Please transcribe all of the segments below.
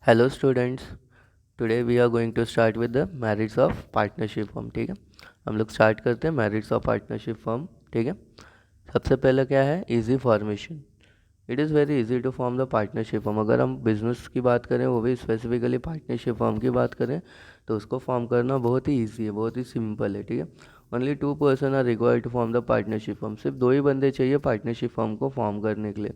Hello students. Today we are going to start with the merits of partnership firm. ठीक है, हम लोग start करते हैं मेरिट्स ऑफ पार्टनरशिप फॉर्म। ठीक है, सबसे पहले क्या है, easy formation. It is very easy to form the partnership form. अगर हम बिजनेस की बात करें, वो भी स्पेसिफिकली पार्टनरशिप फॉर्म की बात करें, तो उसको फॉर्म करना बहुत ही ईजी है, बहुत ही सिंपल है। ठीक है, only 2 person are required to form the partnership firm. सिर्फ 2 ही बंदे चाहिए पार्टनरशिप फॉर्म को फॉर्म करने के लिए।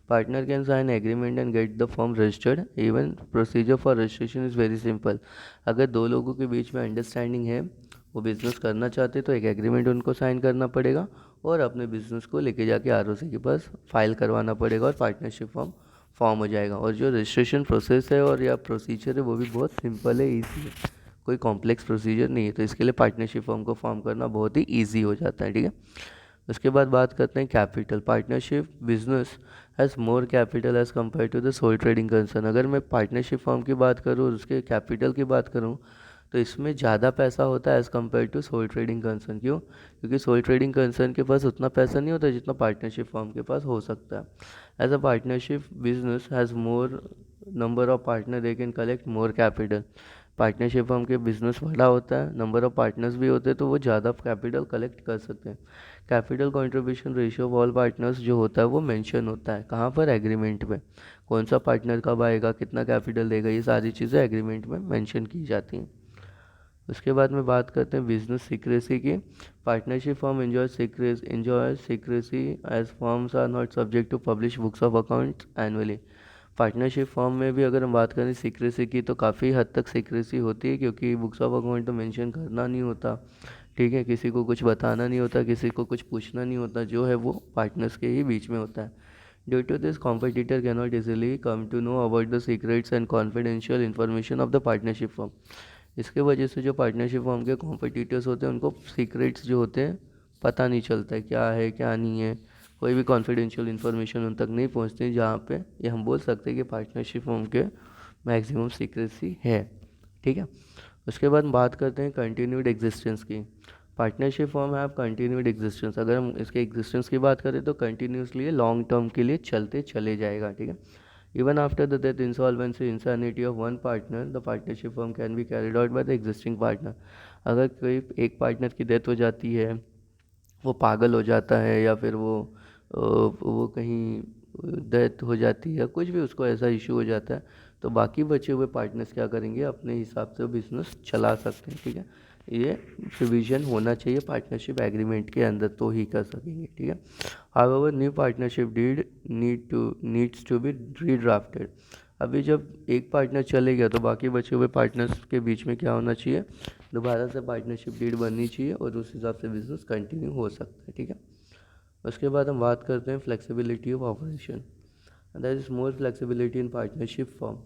Partner can sign agreement and get the firm registered. Even procedure for registration is very simple. अगर 2 लोगों के बीच में अंडरस्टैंडिंग है, वो बिज़नेस करना चाहते, तो एक एग्रीमेंट उनको साइन करना पड़ेगा और अपने बिज़नेस को लेके जाके आरओसी के पास फाइल करवाना पड़ेगा और पार्टनरशिप फॉर्म फॉर्म हो जाएगा। और जो रजिस्ट्रेशन प्रोसेस है और या प्रोसीजर है, वो भी बहुत सिंपल है, ईजी है, कोई कॉम्प्लेक्स प्रोसीजर नहीं है। तो इसके लिए पार्टनरशिप फॉर्म को फॉर्म करना बहुत ही ईजी हो जाता है। ठीक है, उसके बाद बात करते हैं capital. Partnership business has more capital as compare to the sole trading concern. अगर मैं पार्टनरशिप फॉर्म की बात करूँ और उसके कैपिटल की बात करूँ, तो इसमें ज़्यादा पैसा होता है as compare to sole trading concern. क्यों? क्योंकि सोल ट्रेडिंग कंसर्न के पास उतना पैसा नहीं होता जितना पार्टनरशिप फॉर्म के पास हो सकता है। As a partnership business has more number of partner, they can collect more capital. Partnership firm के बिजनेस बड़ा होता है, नंबर ऑफ पार्टनर्स भी होते हैं, तो वो ज़्यादा कैपिटल कलेक्ट कर सकते हैं। Capital contribution ratio of all partners जो होता है वो मेंशन होता है कहाँ पर, एग्रीमेंट में। कौन सा पार्टनर कब आएगा, कितना कैपिटल देगा, ये सारी चीज़ें एग्रीमेंट में मेंशन की जाती हैं। उसके बाद में बात करते हैं बिजनेस सीक्रेसी की। Partnership firm enjoy secrecy as firms are not subject to publish books of accounts annually. Partnership form में भी अगर हम बात करें सीक्रेसी की, तो काफ़ी हद तक सीक्रेसी होती है, क्योंकि बुक्स ऑफ अकाउंट तो मेंशन करना नहीं होता। ठीक है, किसी को कुछ बताना नहीं होता, किसी को कुछ पूछना नहीं होता, जो है वो पार्टनर्स के ही बीच में होता है। Due to this competitor cannot easily come to know about the secrets and confidential information of the partnership firm. इसके वजह से जो पार्टनरशिप फॉर्म के कॉम्पिटिटर्स होते हैं, उनको सीक्रेट्स जो होते हैं पता नहीं चलता है, क्या है क्या नहीं है। कोई भी कॉन्फिडेंशियल इन्फॉर्मेशन उन तक नहीं पहुंचती, जहाँ पे ये हम बोल सकते हैं कि पार्टनरशिप फॉर्म के मैक्सिमम सीक्रेसी है। ठीक है, उसके बाद बात करते हैं कंटिन्यूड एग्जिस्टेंस की। पार्टनरशिप फॉर्म है आप कंटिन्यूड एग्जिस्टेंस। अगर हम इसके एग्जिस्टेंस की बात करें, तो कंटिन्यूसली लॉन्ग टर्म के लिए चलते चले जाएगा। ठीक है, even after the death, insolvency, insanity of one partner, the partnership form can be carried out by the existing partner. अगर कोई एक पार्टनर की डेथ हो जाती है, वो पागल हो जाता है, या फिर वो कहीं डेथ हो जाती है, कुछ भी उसको ऐसा इशू हो जाता है, तो बाकी बचे हुए पार्टनर्स क्या करेंगे, अपने हिसाब से बिजनेस चला सकते हैं। ठीक है, ये प्रोविजन होना चाहिए पार्टनरशिप एग्रीमेंट के अंदर, तो ही कर सकेंगे। ठीक है, however new partnership deed needs to be redrafted. अभी जब एक पार्टनर चले गया, तो बाकी बचे हुए पार्टनर्स के बीच में क्या होना चाहिए, दोबारा से पार्टनरशिप डीड बननी चाहिए, और उस हिसाब से बिजनेस कंटिन्यू हो सकता है। ठीक है, उसके बाद हम बात करते हैं flexibility of operation. There is more flexibility in partnership firm.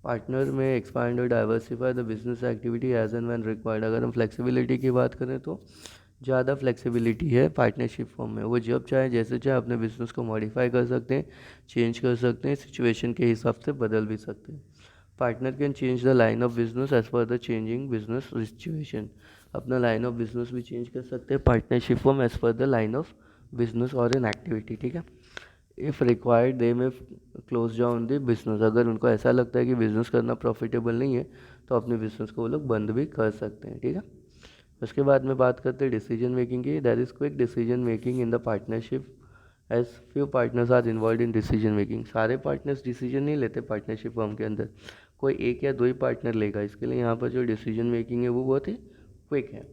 Partner may expand or diversify the business activity as and when required. अगर हम फ्लेक्सिबिलिटी की बात करें, तो ज़्यादा फ्लेक्सिबिलिटी है पार्टनरशिप फॉर्म में। वो जब चाहे जैसे चाहे अपने बिजनेस को मॉडिफाई कर सकते हैं, चेंज कर सकते हैं, सिचुएशन के हिसाब से बदल भी सकते हैं। Partner can change the line of business as per the changing business situation. अपना लाइन ऑफ बिजनेस भी चेंज कर सकते हैं partnership firm as per the line of business और एन एक्टिविटी। ठीक है, इफ़ रिक्वायर्ड दे में क्लोज डाउन द बिजनेस। अगर उनको ऐसा लगता है कि बिजनेस करना प्रॉफिटेबल नहीं है, तो अपने बिजनेस को वो लोग बंद भी कर सकते हैं। ठीक है, उसके बाद में बात करते हैं डिसीजन मेकिंग की। That is quick decision making in the partnership as few partners are involve in decision making. सारे पार्टनर्स डिसीजन नहीं लेते पार्टनरशिप फॉर्म के अंदर, कोई एक या दो ही पार्टनर लेगा। इसके लिए यहाँ पर जो डिसीजन मेकिंग है वो बहुत ही क्विक है।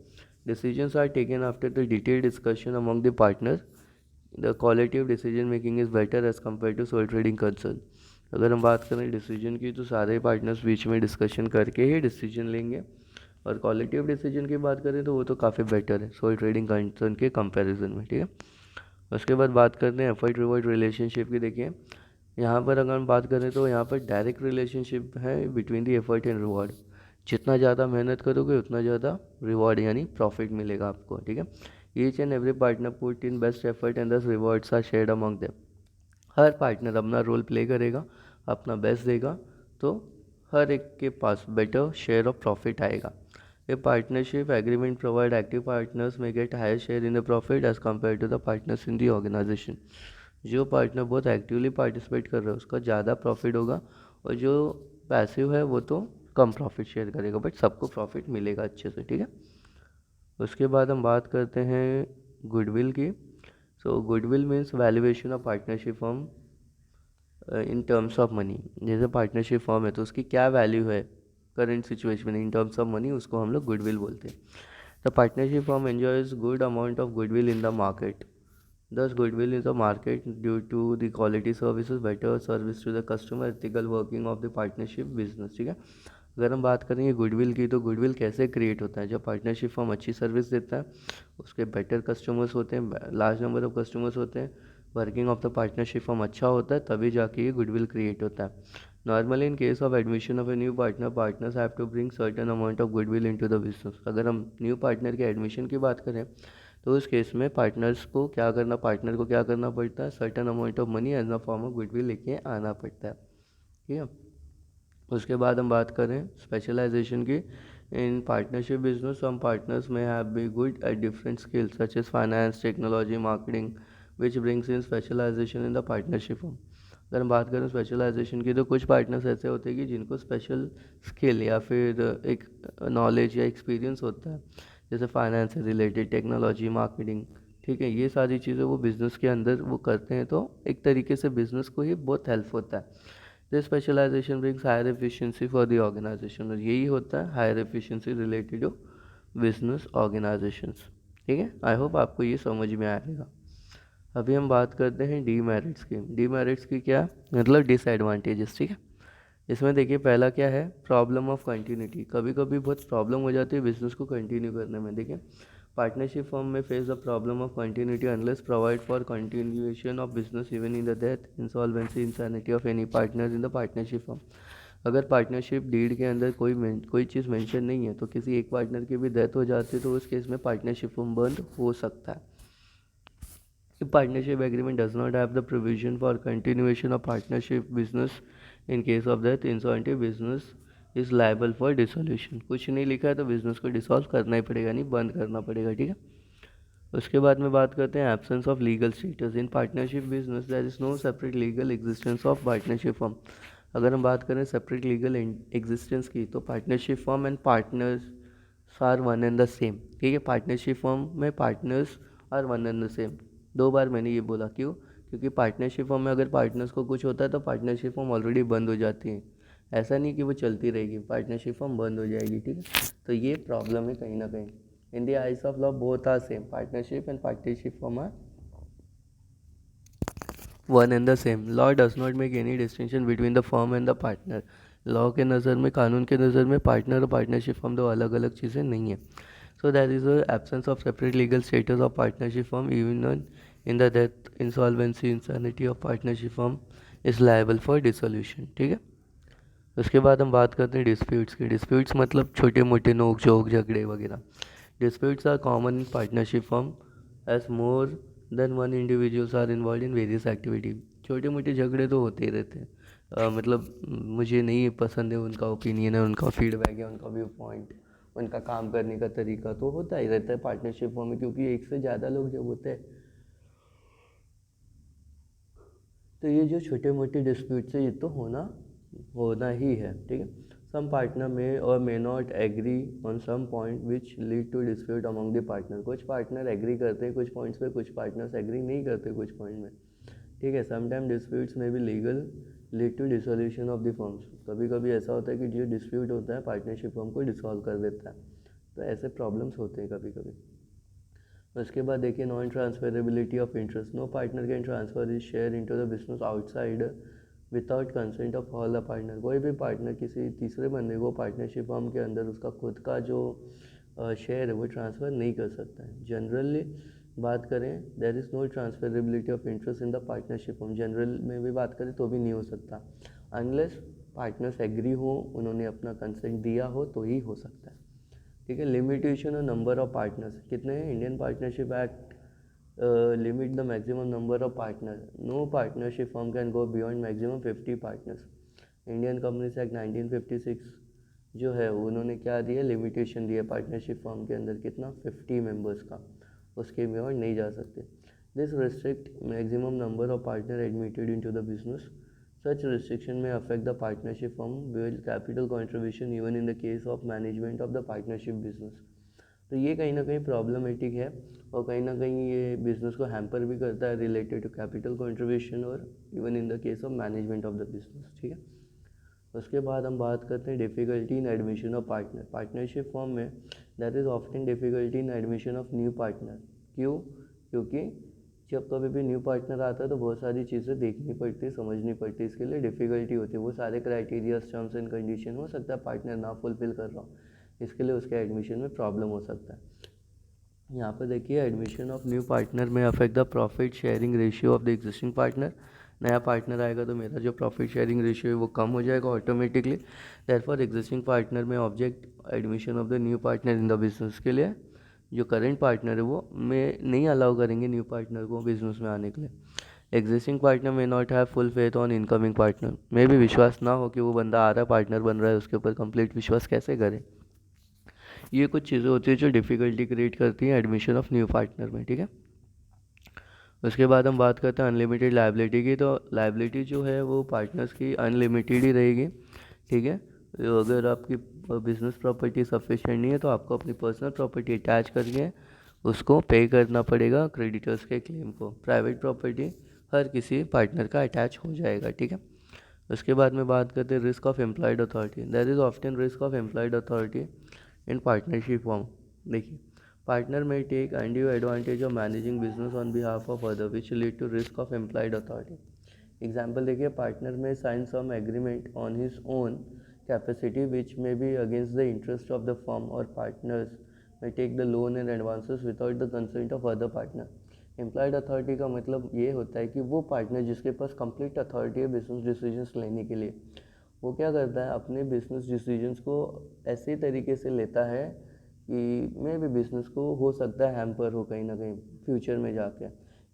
Decisions are taken after the detail discussion among the partner. The quality of decision making is better as compare to sole trading concern. अगर हम बात करें डिसीजन की, तो सारे पार्टनर्स बीच में डिस्कशन करके ही डिसीजन लेंगे। और क्वालिटी ऑफ डिसीजन की बात करें, तो वो तो काफ़ी बेटर है सोल ट्रेडिंग कंसर्न के कंपैरिजन में। ठीक है, उसके बाद बात करते हैं एफर्ट रिवॉर्ड रिलेशनशिप की। देखिए, यहाँ पर अगर हम बात करें, तो यहाँ पर डायरेक्ट रिलेशनशिप है between the effort and reward. जितना ज़्यादा मेहनत करोगे, उतना ज़्यादा रिवॉर्ड यानी प्रॉफिट मिलेगा आपको। ठीक है, each and every partner put in best effort and thus rewards are shared among them. हर पार्टनर अपना रोल प्ले करेगा, अपना बेस्ट देगा, तो हर एक के पास बेटर शेयर ऑफ प्रॉफिट आएगा। A partnership agreement provide active partners may get higher share in the profit as compare to the partners in the organisation. जो पार्टनर बहुत एक्टिवली पार्टिसिपेट कर रहा है, उसका ज़्यादा प्रॉफिट होगा, और जो पैसिव है वो तो कम प्रॉफिट शेयर करेगा, बट सबको प्रॉफिट मिलेगा अच्छे से, ठीक है। उसके बाद हम बात करते हैं गुडविल की। So goodwill means valuation of partnership firm in terms of money. जैसे पार्टनरशिप फॉर्म है तो उसकी क्या वैल्यू है करंट सिचुएशन में इन टर्म्स ऑफ मनी, उसको हम लोग गुडविल बोलते हैं। The partnership form enjoys good amount of goodwill in the market. This goodwill in the market due to the quality services, better service to the customer, ethical working of the partnership business, ठीक है। अगर हम बात करेंगे goodwill की, तो goodwill कैसे create होता है? जब पार्टनरशिप फॉर्म अच्छी सर्विस देता है, उसके बेटर कस्टमर्स होते हैं, लार्ज नंबर ऑफ कस्टमर्स होते हैं, working of the partnership form अच्छा होता है, तभी जाके ये गुडविल क्रिएट होता है। Normally in case of admission of a new partner, partners have to bring certain amount of goodwill into the business. अगर हम न्यू पार्टनर के एडमिशन की बात करें तो उस केस में पार्टनर को क्या करना पड़ता है? Certain amount of money as a form of goodwill लेके आना पड़ता है, ठीक है। उसके बाद हम बात करें स्पेशलाइजेशन की। In partnership business some partners may have be good at different skills such as finance, technology, marketing, which brings in specialization in the partnership form. अगर हम बात करें स्पेशलाइजेशन की, तो कुछ पार्टनर्स ऐसे होते हैं कि जिनको स्पेशल स्किल या फिर एक नॉलेज या एक्सपीरियंस होता है, जैसे फाइनेंस से रिलेटेड, टेक्नोलॉजी, मार्केटिंग, ठीक है। ये सारी चीज़ें वो बिज़नेस के अंदर वो करते हैं, तो एक तरीके से बिज़नेस को ही बहुत हेल्प होता है। This specialization brings higher efficiency for the organization, और यही होता है higher efficiency related to business organizations, ठीक है। आई होप आपको ये समझ में आएगा। अभी हम बात करते हैं डीमेरिट्स की। डीमेरिट्स की क्या मतलब? डिसएडवांटेजेस, ठीक है। इसमें देखिए पहला क्या है? Problem of continuity. कभी कभी बहुत प्रॉब्लम हो जाती है बिजनेस को कंटिन्यू करने में। देखिए पार्टनरशिप फर्म में face the problem of continuity unless provide for continuation of business even in the death, insolvency, insanity of any partner in the partnership firm. अगर पार्टनरशिप डीड के अंदर कोई चीज़ मेंशन नहीं है, तो किसी एक पार्टनर की भी डेथ हो जाती है, तो उस केस में पार्टनरशिप फर्म बंद हो सकता है। If partnership agreement does not have the provision for continuation of partnership business, in case of death, insolvency, business is liable for dissolution। कुछ नहीं लिखा है तो बिजनेस को डिसॉल्व करना ही पड़ेगा, नहीं बंद करना पड़ेगा, ठीक है। उसके बाद में बात करते हैं absence of legal status in partnership business. There is no separate legal existence of partnership firm. अगर हम बात करें सेपरेट लीगल एग्जिस्टेंस की, तो partnership firm and partners are one and the same, ठीक है। पार्टनरशिप फर्म में partners are one and the same. दो बार मैंने ये बोला, क्यों? क्योंकि पार्टनरशिप फर्म में अगर पार्टनर्स को कुछ होता है तो पार्टनरशिप फर्म ऑलरेडी बंद हो जाती है। ऐसा नहीं कि वो चलती रहेगी, पार्टनरशिप फर्म बंद हो जाएगी, ठीक है। तो ये प्रॉब्लम है कहीं ना कहीं। In the eyes of law, both are same. Partnership and partnership firm are one and the same. Law does not make any distinction between the firm and the partner. Law के नज़र में, कानून के नज़र में पार्टनर और partnership firm दो अलग अलग चीज़ें नहीं है। So that is the absence of separate legal status of partnership firm even in the death, insolvency, insanity of partnership firm is liable for dissolution, ठीक है। उसके बाद हम बात करते हैं डिस्प्यूट्स की। डिस्प्यूट्स मतलब छोटे मोटे नोक झोंक, झगड़े वगैरह। Disputes are common in partnership firm as more than one individuals are involved in various activity। छोटे मोटे झगड़े तो होते ही रहते हैं। मतलब मुझे नहीं पसंद है उनका ओपिनियन है, उनका फीडबैक है, उनका व्यू पॉइंट, उनका काम करने का तरीका, तो होता ही रहता है पार्टनरशिप फर्म में, क्योंकि एक से ज़्यादा लोग जब होते हैं तो ये जो छोटे मोटे डिस्प्यूट्स है ये तो होना ही है, ठीक है। सम partner may or may not agree on some point which lead to dispute among the partner. कुछ पार्टनर एग्री करते हैं कुछ पॉइंट्स पे, कुछ पार्टनर्स एग्री नहीं करते कुछ पॉइंट में, ठीक है। समटाइम डिस्प्यूट्स में भी legal lead to dissolution of the firms. कभी कभी ऐसा होता है कि जो डिस्प्यूट होता है पार्टनरशिप फर्म को डिसॉल्व कर देता है, तो ऐसे प्रॉब्लम्स होते हैं कभी कभी। उसके बाद देखिए non transferability of interest. No partner can transfer his share into the business outside without consent of all the partner. कोई भी पार्टनर किसी तीसरे बंदे को पार्टनरशिप फर्म के अंदर उसका खुद का जो शेयर है वो ट्रांसफ़र नहीं कर सकता है। जनरली बात करें there is no transferability of interest in the partnership firm. General में भी बात करें तो भी नहीं हो सकता, अनलेस पार्टनर्स एग्री हो, उन्होंने अपना कंसेंट दिया हो तो ही हो सकता है, ठीक है। लिमिटेशन और नंबर ऑफ पार्टनर्स कितने हैं? Indian partnership act limit the maximum number of partner. No partnership firm can go beyond maximum 50 partners. Indian companies act 1956 जो है उन्होंने क्या दिया? लिमिटेशन दिया पार्टनरशिप फर्म के अंदर कितना? 50 मेंबर्स का, उसके बियॉन्ड नहीं जा सकते। This restrict maximum number of partner admitted into the business. Such restriction may affect the partnership firm with capital contribution even in the case of management of the partnership business. तो ये कहीं ना कहीं problematic है और कहीं ना कहीं ये बिज़नेस को हैम्पर भी करता है रिलेटेड टू कैपिटल कंट्रीब्यूशन और even in the case of management of the business, ठीक है। उसके बाद हम बात करते हैं difficulty in admission of partner. Partnership form में that is often difficulty in admission of new partner. क्यों? क्योंकि जब कभी भी न्यू पार्टनर आता है तो बहुत सारी चीज़ें देखनी पड़ती है, समझनी पड़ती है, इसके लिए डिफ़िकल्टी होती है। वो सारे क्राइटेरिया, टर्म्स एंड कंडीशन हो सकता है पार्टनर ना फुलफिल कर रहा हो, इसके लिए उसके एडमिशन में प्रॉब्लम हो सकता है। यहाँ पर देखिए एडमिशन ऑफ न्यू पार्टनर में affect the profit sharing ratio of the existing partner. नया पार्टनर आएगा तो मेरा जो प्रॉफिट शेयरिंग रेशियो है वो कम हो जाएगा ऑटोमेटिकली। देयरफॉर एग्जिस्टिंग पार्टनर में object admission of the new partner in the business के लिए जो करेंट पार्टनर है वो में नहीं अलाउ करेंगे न्यू पार्टनर को बिजनेस में आने के लिए। एग्जिस्टिंग पार्टनर में not have full faith on incoming partner, में भी विश्वास ना हो कि वो बंदा आ रहा है पार्टनर बन रहा है, उसके ऊपर कंप्लीट विश्वास कैसे करें। ये कुछ चीज़ें होती है जो डिफ़िकल्टी क्रिएट करती हैं एडमिशन ऑफ न्यू पार्टनर में, ठीक है। उसके बाद हम बात करते हैं अनलिमिटेड लायबिलिटी की। तो लायबिलिटी जो है वो पार्टनर्स की अनलिमिटेड ही रहेगी, ठीक है। तो अगर आपकी बिजनेस प्रॉपर्टी सफिशिएंट नहीं है तो आपको अपनी पर्सनल प्रॉपर्टी अटैच करके उसको पे करना पड़ेगा क्रेडिटर्स के क्लेम को। प्राइवेट प्रॉपर्टी हर किसी पार्टनर का अटैच हो जाएगा, ठीक है। उसके बाद में बात करते हैं risk of employed authority. There is often risk of employed authority in partnership firm. देखिए partner may take undue advantage of managing business on behalf of other which lead to risk of implied authority. Example देखिए partner may sign some agreement on his own capacity which may be against the interest of the firm और partners may take the loan and advances without the consent of other partner. Employed authority का मतलब ये होता है कि वो partner जिसके पास complete authority है बिजनेस डिसीजंस लेने के लिए, वो क्या करता है अपने बिजनेस डिसीजंस को ऐसे तरीके से लेता है कि मे भी बिज़नेस को हो सकता है हैम्पर हो कहीं ना कहीं फ्यूचर में जाके।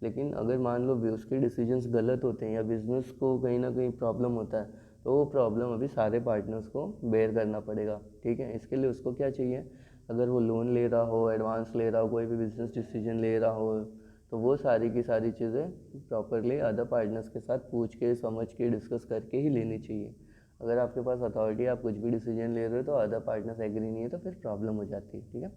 लेकिन अगर मान लो उसके डिसीजंस गलत होते हैं या बिज़नेस को कहीं ना कहीं प्रॉब्लम होता है तो वो प्रॉब्लम अभी सारे पार्टनर्स को बेयर करना पड़ेगा, ठीक है। इसके लिए उसको क्या चाहिए, अगर वो लोन ले रहा हो, एडवांस ले रहा हो, कोई भी बिज़नेस डिसीजन ले रहा हो तो वो सारी की सारी चीज़ें प्रॉपरली अदर पार्टनर्स के साथ पूछ के समझ के डिस्कस करके ही लेनी चाहिए। अगर आपके पास अथॉरिटी आप कुछ भी डिसीजन ले रहे हो तो अदर पार्टनर्स एग्री नहीं है तो फिर प्रॉब्लम हो जाती है, ठीक है।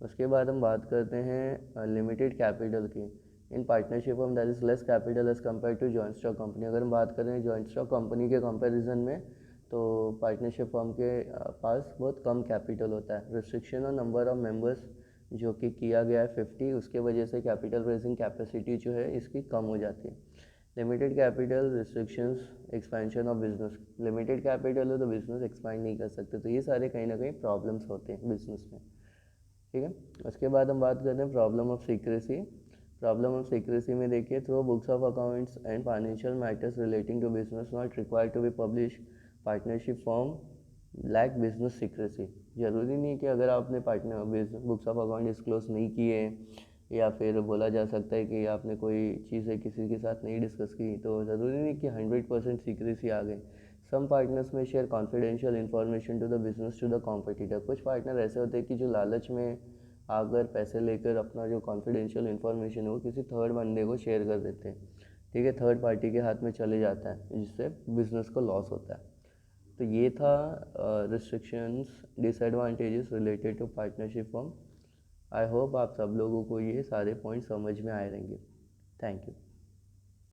उसके बाद हम बात करते हैं लिमिटेड कैपिटल की। इन पार्टनरशिप हम that is less capital as compare to joint stock company. अगर हम बात करें जॉइंट स्टॉक कंपनी के कंपैरिजन में तो पार्टनरशिप फर्म के पास बहुत कम कैपिटल होता है। रिस्ट्रिक्शन और नंबर ऑफ मेंबर्स जो कि किया गया है 50, उसके वजह से कैपिटल रेजिंग कैपेसिटी जो है इसकी कम हो जाती है। Limited capital restrictions expansion of business. Limited capital है तो बिजनेस एक्सपांड नहीं कर सकते, तो ये सारे कहीं ना कहीं प्रॉब्लम्स होते हैं बिजनेस में, ठीक है। उसके बाद हम बात करते हैं problem of secrecy. Problem of secrecy में देखिए through books of accounts and financial matters relating to business not required to be publish. Partnership firm lack business secrecy. ज़रूरी नहीं कि अगर आपने partner books of account disclose नहीं किए या फिर बोला जा सकता है कि आपने कोई चीज़ें किसी के साथ नहीं डिस्कस की तो ज़रूरी नहीं कि 100% सीक्रेसी आ गई। Some partners may share confidential information to the business to the competitor. कुछ पार्टनर ऐसे होते हैं कि जो लालच में आकर पैसे लेकर अपना जो कॉन्फिडेंशियल इन्फॉर्मेशन है वो किसी थर्ड बंदे को शेयर कर देते हैं, ठीक है, थर्ड पार्टी के हाथ में चले जाता है जिससे बिजनेस को लॉस होता है। तो ये था restrictions disadvantages related to partnership firm. I hope आप सब लोगों को ये सारे पॉइंट समझ में आए रहेंगे। Thank you.